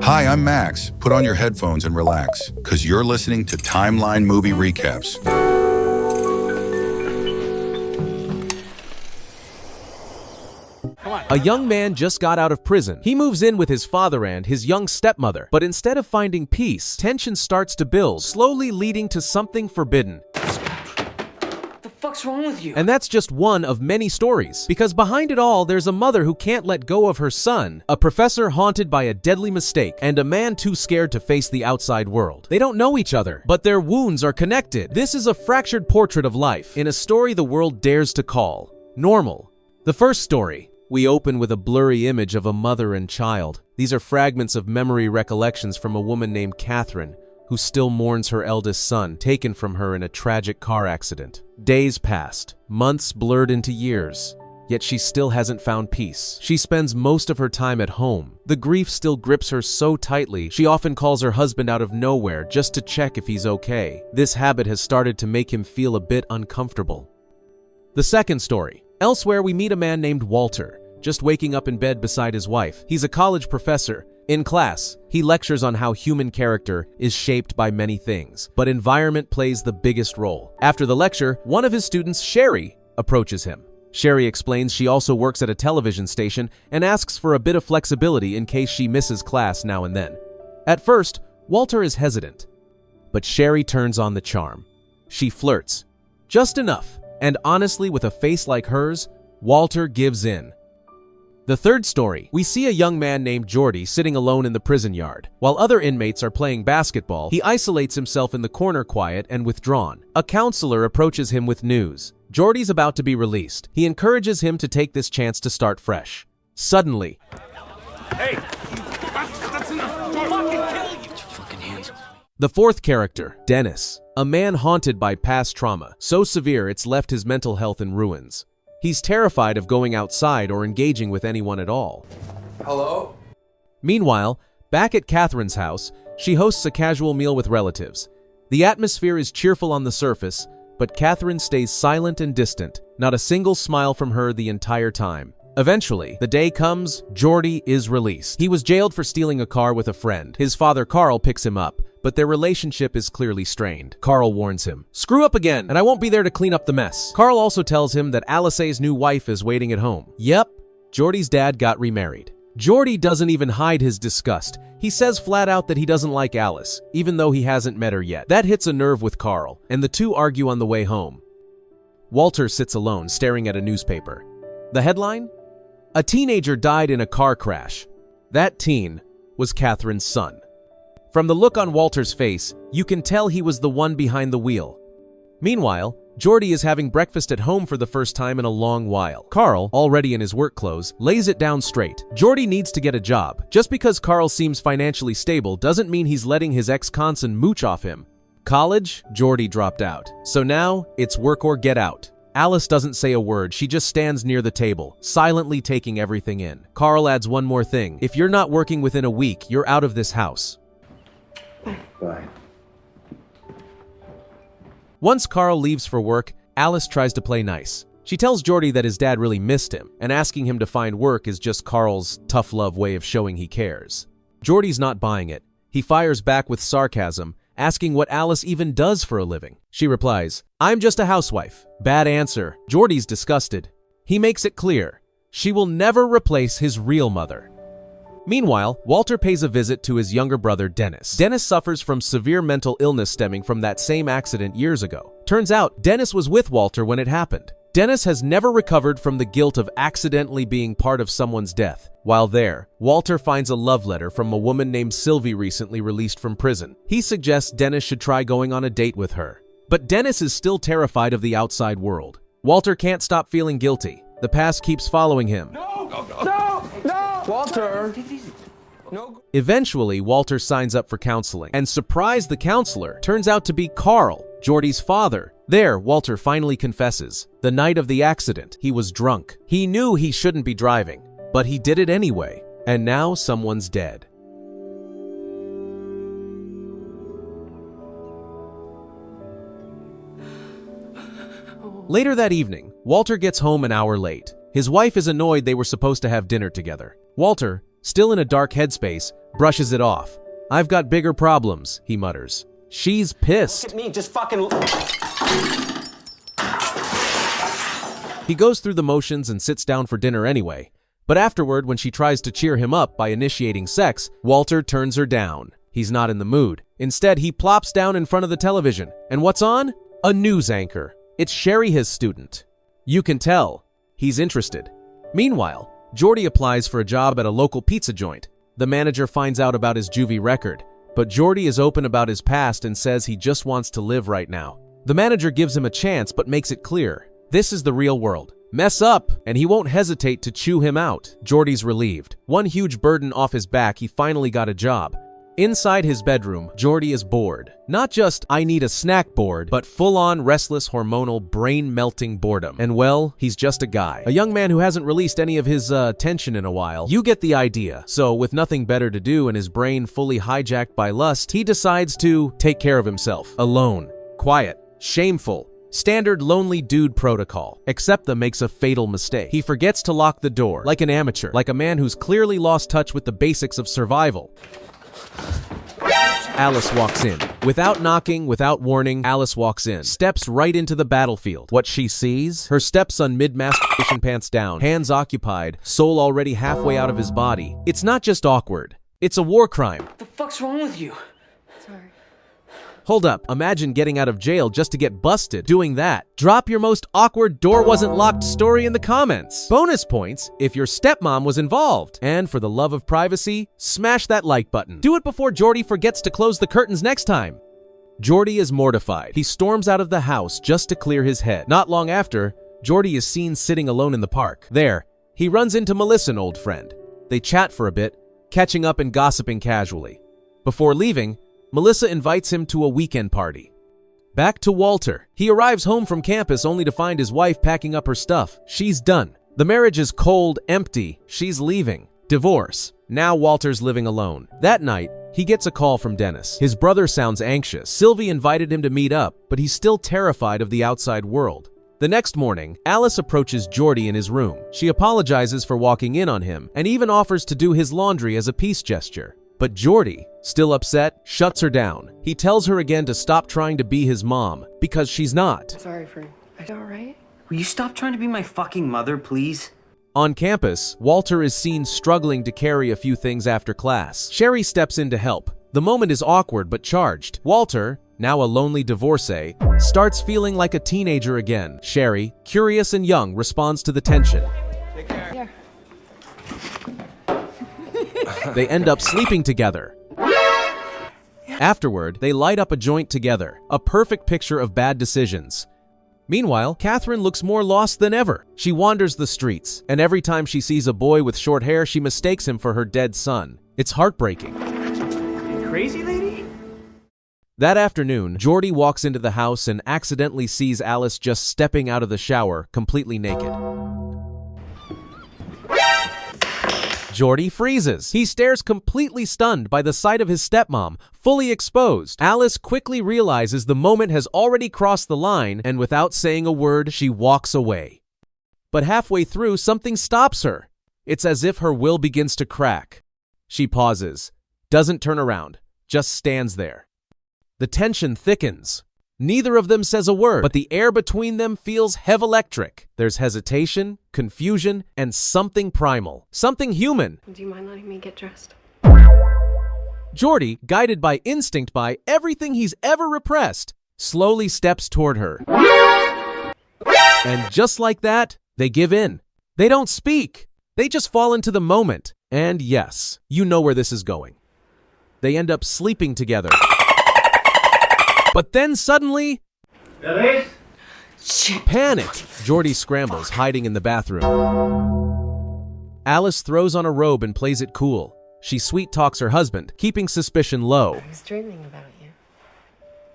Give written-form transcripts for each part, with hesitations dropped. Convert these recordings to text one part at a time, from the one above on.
Hi, I'm Max. Put on your headphones and relax, because you're listening to Timeline Movie Recaps. A young man just got out of prison. He moves in with his father and his young stepmother. But instead of finding peace, tension starts to build, slowly leading to something forbidden. What the fuck's wrong with you? And that's just one of many stories. Because behind it all, there's a mother who can't let go of her son, a professor haunted by a deadly mistake, and a man too scared to face the outside world. They don't know each other, but their wounds are connected. This is a fractured portrait of life in a story the world dares to call normal. The first story. We open with a blurry image of a mother and child. These are fragments of memory recollections from a woman named Catherine, who still mourns her eldest son, taken from her in a tragic car accident. Days passed, months blurred into years, yet she still hasn't found peace. She spends most of her time at home. The grief still grips her so tightly, she often calls her husband out of nowhere just to check if he's okay. This habit has started to make him feel a bit uncomfortable. The second story. Elsewhere, we meet a man named Walter, just waking up in bed beside his wife. He's a college professor. In class, he lectures on how human character is shaped by many things, but environment plays the biggest role. After the lecture, one of his students, Sherry, approaches him. Sherry explains she also works at a television station and asks for a bit of flexibility in case she misses class now and then. At first, Walter is hesitant, but Sherry turns on the charm. She flirts, just enough, and honestly, with a face like hers, Walter gives in. The third story, we see a young man named Jordy sitting alone in the prison yard. While other inmates are playing basketball, he isolates himself in the corner, quiet and withdrawn. A counselor approaches him with news. Jordy's about to be released. He encourages him to take this chance to start fresh. Suddenly, Hey! That's enough! I'll fucking kill you! Get your fucking hands off me. the fourth character, Dennis, a man haunted by past trauma, so severe it's left his mental health in ruins. He's terrified of going outside or engaging with anyone at all. Hello? Meanwhile, back at Catherine's house, she hosts a casual meal with relatives. The atmosphere is cheerful on the surface, but Catherine stays silent and distant, not a single smile from her the entire time. Eventually, the day comes, Jordy is released. He was jailed for stealing a car with a friend. His father, Carl, picks him up, but their relationship is clearly strained. Carl warns him, "Screw up again, and I won't be there to clean up the mess." Carl also tells him that Alice's new wife is waiting at home. Yep, Jordy's dad got remarried. Jordy doesn't even hide his disgust. He says flat out that he doesn't like Alice, even though he hasn't met her yet. That hits a nerve with Carl, and the two argue on the way home. Walter sits alone, staring at a newspaper. The headline? A teenager died in a car crash. That teen was Catherine's son. From the look on Walter's face, you can tell he was the one behind the wheel. Meanwhile, Jordy is having breakfast at home for the first time in a long while. Carl, already in his work clothes, lays it down straight. Jordy needs to get a job. Just because Carl seems financially stable doesn't mean he's letting his ex-conson mooch off him. College, Jordy dropped out. So now, it's work or get out. Alice doesn't say a word, she just stands near the table, silently taking everything in. Carl adds one more thing. If you're not working within a week, you're out of this house. Bye. Once Carl leaves for work, Alice tries to play nice. She tells Jordy that his dad really missed him, and asking him to find work is just Carl's tough love way of showing he cares. Jordy's not buying it. He fires back with sarcasm, asking what Alice even does for a living. She replies, "I'm just a housewife." Bad answer. Jordy's disgusted. He makes it clear, she will never replace his real mother. Meanwhile, Walter pays a visit to his younger brother, Dennis. Dennis suffers from severe mental illness stemming from that same accident years ago. Turns out, Dennis was with Walter when it happened. Dennis has never recovered from the guilt of accidentally being part of someone's death. While there, Walter finds a love letter from a woman named Sylvie recently released from prison. He suggests Dennis should try going on a date with her. But Dennis is still terrified of the outside world. Walter can't stop feeling guilty. The past keeps following him. No! Walter! No. Eventually, Walter signs up for counseling, and surprise, the counselor turns out to be Carl, Jordy's father. There, Walter finally confesses. The night of the accident, he was drunk. He knew he shouldn't be driving, but he did it anyway, and now someone's dead. Later that evening, Walter gets home an hour late. His wife is annoyed they were supposed to have dinner together. Walter, still in a dark headspace, brushes it off. "I've got bigger problems," he mutters. She's pissed. Look at me, just fucking... He goes through the motions and sits down for dinner anyway. But afterward, when she tries to cheer him up by initiating sex, Walter turns her down. He's not in the mood. Instead, he plops down in front of the television. And what's on? A news anchor. It's Sherry, his student. You can tell. He's interested. Meanwhile, Jordy applies for a job at a local pizza joint. The manager finds out about his juvie record, but Jordy is open about his past and says he just wants to live right now. The manager gives him a chance but makes it clear. This is the real world. Mess up, and he won't hesitate to chew him out. Jordy's relieved. One huge burden off his back, he finally got a job. Inside his bedroom, Jordy is bored. Not just, "I need a snack" bored, but full-on restless, hormonal, brain-melting boredom. And well, he's just a guy. A young man who hasn't released any of his, tension in a while. You get the idea. So, with nothing better to do and his brain fully hijacked by lust, he decides to take care of himself. Alone. Quiet. Shameful. Standard lonely dude protocol. Except the makes a fatal mistake. He forgets to lock the door, like an amateur, like a man who's clearly lost touch with the basics of survival. Alice walks in. Without knocking, without warning, Alice walks in. Steps right into the battlefield. What she sees? Her stepson mid-masturbation, pants down, hands occupied, soul already halfway out of his body. It's not just awkward. It's a war crime. What the fuck's wrong with you? Sorry. Hold up, imagine getting out of jail just to get busted doing that. Drop your most awkward door wasn't locked story in the comments. Bonus points if your stepmom was involved. And for the love of privacy, smash that like button. Do it before Jordy forgets to close the curtains next time. Jordy is mortified. He storms out of the house just to clear his head. Not long after, Jordy is seen sitting alone in the park. There, he runs into Melissa, an old friend. They chat for a bit, catching up and gossiping casually. Before leaving, Melissa invites him to a weekend party. Back to Walter. He arrives home from campus only to find his wife packing up her stuff. She's done. The marriage is cold, empty. She's leaving. Divorce. Now Walter's living alone. That night, he gets a call from Dennis. His brother sounds anxious. Sylvie invited him to meet up, but he's still terrified of the outside world. The next morning, Alice approaches Jordy in his room. She apologizes for walking in on him and even offers to do his laundry as a peace gesture. But Jordy, still upset, shuts her down. He tells her again to stop trying to be his mom, because she's not. Sorry, friend. Are you alright? Will you stop trying to be my fucking mother, please? On campus, Walter is seen struggling to carry a few things after class. Sherry steps in to help. The moment is awkward but charged. Walter, now a lonely divorcee, starts feeling like a teenager again. Sherry, curious and young, responds to the tension. Take care. Yeah. They end up sleeping together. Afterward, they light up a joint together, a perfect picture of bad decisions. Meanwhile, Catherine looks more lost than ever. She wanders the streets, and every time she sees a boy with short hair, she mistakes him for her dead son. It's heartbreaking. Crazy lady? That afternoon, Jordy walks into the house and accidentally sees Alice just stepping out of the shower, completely naked. Jordy freezes. He stares completely stunned by the sight of his stepmom, fully exposed. Alice quickly realizes the moment has already crossed the line, and without saying a word, she walks away. But halfway through, something stops her. It's as if her will begins to crack. She pauses, doesn't turn around, just stands there. The tension thickens. Neither of them says a word, but the air between them feels hev-electric. There's hesitation, confusion, and something primal. Something human. Do you mind letting me get dressed? Jordy, guided by instinct by everything he's ever repressed, slowly steps toward her. And just like that, they give in. They don't speak. They just fall into the moment. And yes, you know where this is going. They end up sleeping together. But then suddenly, panicked. Jordy scrambles, hiding in the bathroom. Alice throws on a robe and plays it cool. She sweet-talks her husband, keeping suspicion low. I was dreaming about you.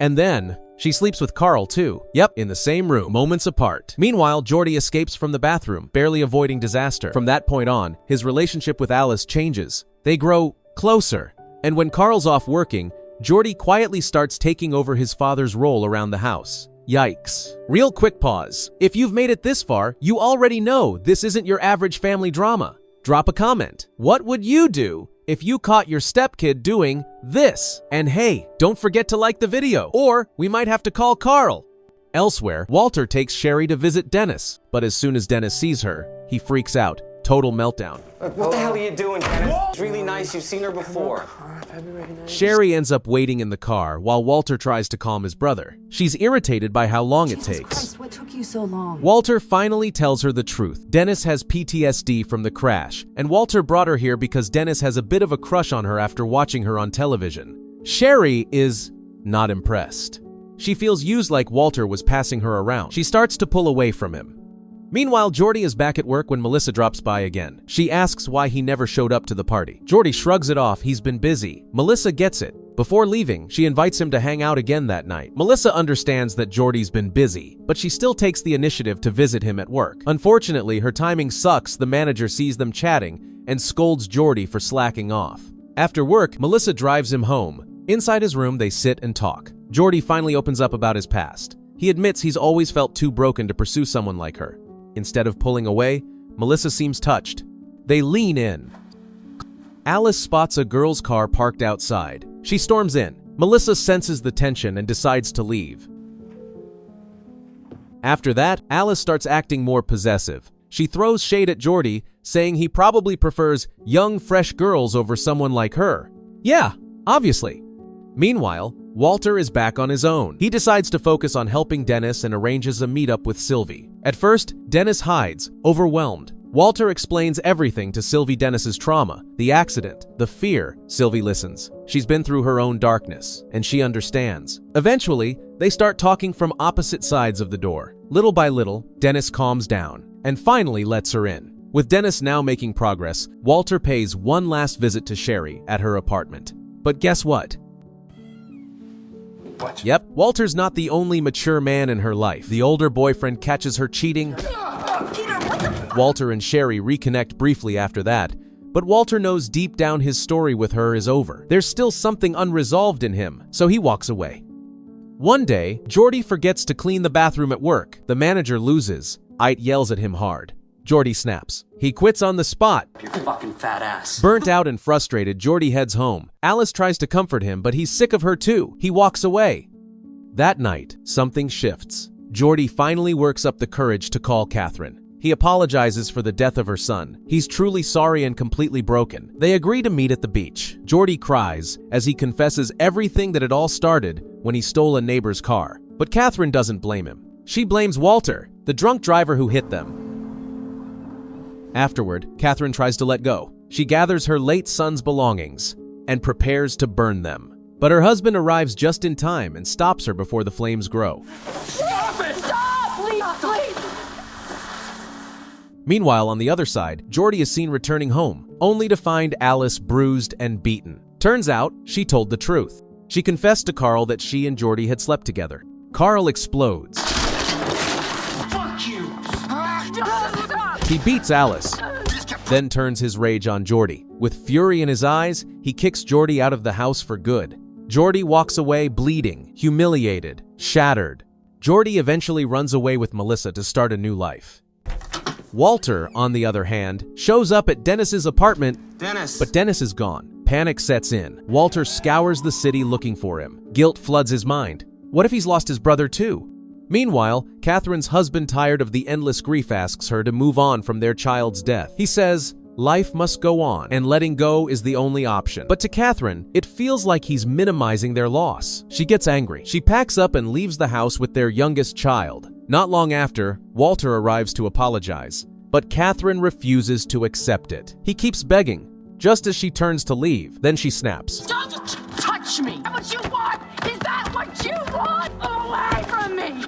And then, she sleeps with Carl too. Yep, in the same room, moments apart. Meanwhile, Jordy escapes from the bathroom, barely avoiding disaster. From that point on, his relationship with Alice changes. They grow closer. And when Carl's off working, Jordy quietly starts taking over his father's role around the house. Yikes. Real quick pause. If you've made it this far, you already know this isn't your average family drama. Drop a comment. What would you do if you caught your stepkid doing this. And hey, don't forget to like the video, or we might have to call Carl. Elsewhere, Walter takes Sherry to visit Dennis, but as soon as Dennis sees her, he freaks out. Total meltdown. What the hell are you doing, Dennis? It's really nice. You've seen her before. Sherry ends up waiting in the car while Walter tries to calm his brother. She's irritated by how long it takes. Christ, what took you so long? Walter finally tells her the truth. Dennis has PTSD from the crash, and Walter brought her here because Dennis has a bit of a crush on her after watching her on television. Sherry is not impressed. She feels used, like Walter was passing her around. She starts to pull away from him. Meanwhile, Jordy is back at work when Melissa drops by again. She asks why he never showed up to the party. Jordy shrugs it off, he's been busy. Melissa gets it. Before leaving, she invites him to hang out again that night. Melissa understands that Jordy's been busy, but she still takes the initiative to visit him at work. Unfortunately, her timing sucks. The manager sees them chatting and scolds Jordy for slacking off. After work, Melissa drives him home. Inside his room, they sit and talk. Jordy finally opens up about his past. He admits he's always felt too broken to pursue someone like her. Instead of pulling away, Melissa seems touched. They lean in. Alice spots a girl's car parked outside. She storms in. Melissa senses the tension and decides to leave. After that, Alice starts acting more possessive. She throws shade at Jordy, saying he probably prefers young, fresh girls over someone like her. Yeah, obviously. Meanwhile, Walter is back on his own. He decides to focus on helping Dennis and arranges a meetup with Sylvie. At first, Dennis hides, overwhelmed. Walter explains everything to Sylvie: Dennis's trauma, the accident, the fear. Sylvie listens. She's been through her own darkness, and she understands. Eventually, they start talking from opposite sides of the door. Little by little, Dennis calms down, and finally lets her in. With Dennis now making progress, Walter pays one last visit to Sherry at her apartment. But guess what? What? Yep, Walter's not the only mature man in her life. The older boyfriend catches her cheating. Walter and Sherry reconnect briefly after that, but Walter knows deep down his story with her is over. There's still something unresolved in him, so he walks away. One day, Jordy forgets to clean the bathroom at work. The manager loses. Ite yells at him hard. Jordy snaps. He quits on the spot. You fucking fat ass. Burnt out and frustrated, Jordy heads home. Alice tries to comfort him, but he's sick of her too. He walks away. That night, something shifts. Jordy finally works up the courage to call Catherine. He apologizes for the death of her son. He's truly sorry and completely broken. They agree to meet at the beach. Jordy cries as he confesses everything that it all started when he stole a neighbor's car. But Catherine doesn't blame him. She blames Walter, the drunk driver who hit them. Afterward, Catherine tries to let go. She gathers her late son's belongings and prepares to burn them. But her husband arrives just in time and stops her before the flames grow. Stop it! Stop! Please! Meanwhile, on the other side, Jordy is seen returning home, only to find Alice bruised and beaten. Turns out, she told the truth. She confessed to Carl that she and Jordy had slept together. Carl explodes. Fuck you! He beats Alice, then turns his rage on Jordy. With fury in his eyes, he kicks Jordy out of the house for good. Jordy walks away bleeding, humiliated, shattered. Jordy eventually runs away with Melissa to start a new life. Walter, on the other hand, shows up at Dennis's apartment, Dennis! but Dennis is gone. Panic sets in. Walter scours the city looking for him. Guilt floods his mind. What if he's lost his brother too? Meanwhile, Catherine's husband, tired of the endless grief, asks her to move on from their child's death. He says, life must go on, and letting go is the only option. But to Catherine, it feels like he's minimizing their loss. She gets angry. She packs up and leaves the house with their youngest child. Not long after, Walter arrives to apologize, but Catherine refuses to accept it. He keeps begging, just as she turns to leave. Then she snaps. Don't touch me! Is that what you want? Is that what you want? Away from me!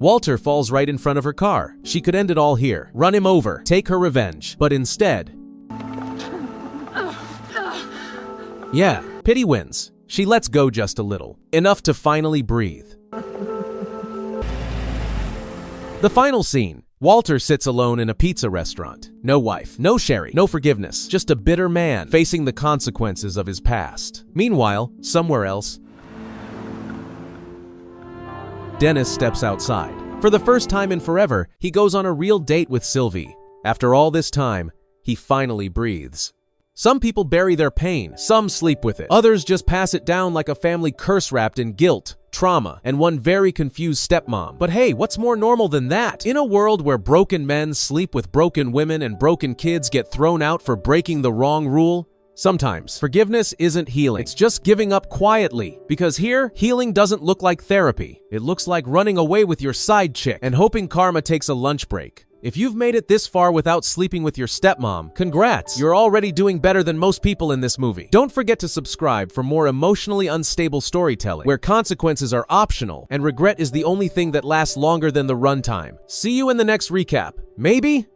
Walter falls right in front of her car. She could end it all here, run him over, take her revenge. But instead, yeah, pity wins. She lets go just a little, enough to finally breathe. The final scene. Walter sits alone in a pizza restaurant. No wife, no Sherry, no forgiveness, just a bitter man facing the consequences of his past. Meanwhile, somewhere else, Dennis steps outside. For the first time in forever, he goes on a real date with Sylvie. After all this time, he finally breathes. Some people bury their pain, some sleep with it. Others just pass it down like a family curse wrapped in guilt, trauma, and one very confused stepmom. But hey, what's more normal than that? In a world where broken men sleep with broken women and broken kids get thrown out for breaking the wrong rule, sometimes forgiveness isn't healing. It's just giving up quietly. Because here, healing doesn't look like therapy. It looks like running away with your side chick and hoping karma takes a lunch break. If you've made it this far without sleeping with your stepmom, congrats! You're already doing better than most people in this movie. Don't forget to subscribe for more emotionally unstable storytelling, where consequences are optional and regret is the only thing that lasts longer than the runtime. See you in the next recap. Maybe?